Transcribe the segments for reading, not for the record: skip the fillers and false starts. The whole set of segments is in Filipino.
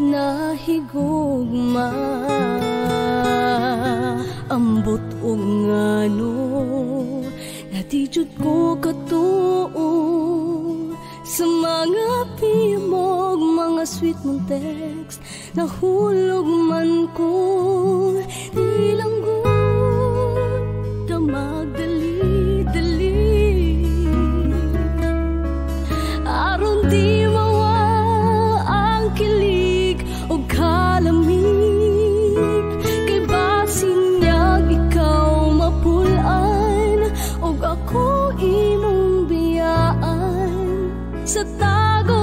nahigugma ambot o ngano natijud ko katuo sa mga pimog, mga sweet mong text nahulog man ko nilanggot damag dali-dali aron di mawa ang kilig o kalamig kay basin niyag ikaw mapulaan o ako imong biyaan sa tago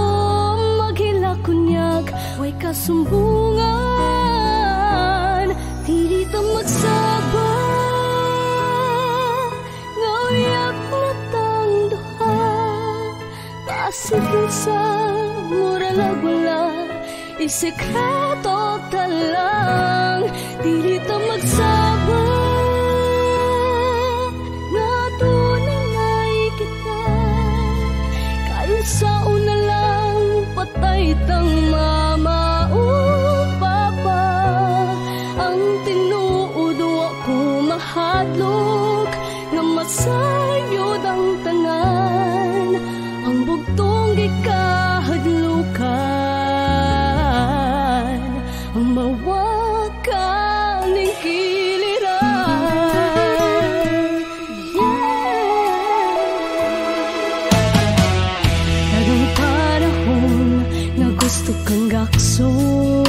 maghila kunyag way kasumbungan dili ta magsaba ngawyak na tang duha pasigil sa muralag wala isekreto talang dili ta magsaba nga tunay kita kayo sa una lang patay tang mama o papa ang tinuod ako mahadlok nga masayod ang tanan ang bugtong gikahadlukan ang mawakan ng kiliran Dagang panahon nga gusto kang gakson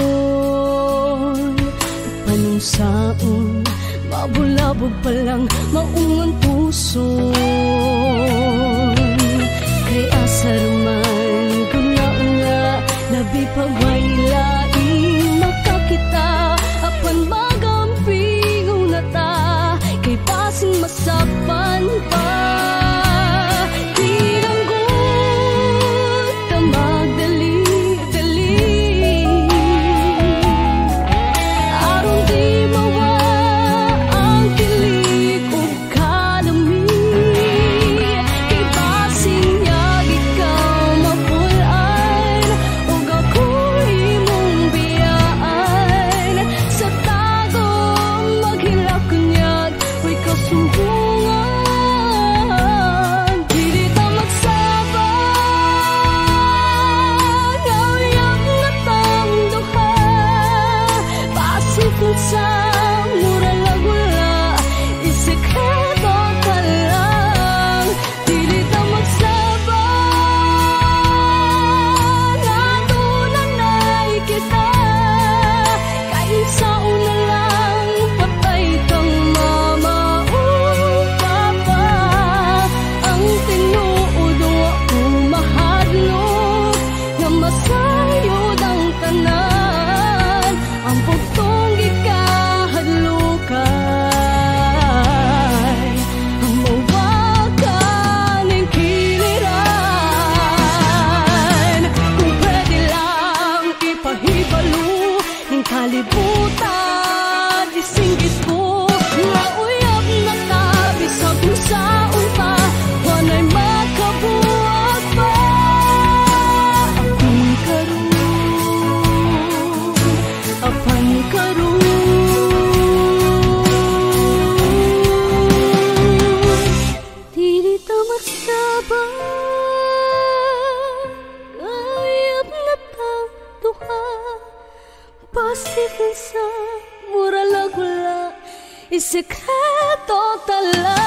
panungsaon mabulabog pa lang maungan puso kay asar man guna-una labi pa may laing makakita apan magamping na ta kay pasing masapan pa tinanggot na magdali-dali aron di mawa ang kilig o kalamig kay basing niyag ikaw mapulaan o ako'y imong biyaan sa tago maghilak kunyag ko'y kasumbungan dili ta magsaba ngawyak na tang duha pasikot sa muralag wala isekreto talang dili ta magsaba nga tunay kita kahit sa una lang patay tang mama o papa ang tinuod ako mahadlok nga masayod ang tanan ang bugtong gikahadlukan ang mawakan ng kiliran kung pwede lang ipahibalo ng kalibutan isinggit ko nga uyab na tabi sa busaon pa wanay makabuhat pa apan karon dili ta magsaba kayap na tang duha pasigan sa muralag wala isekreto talang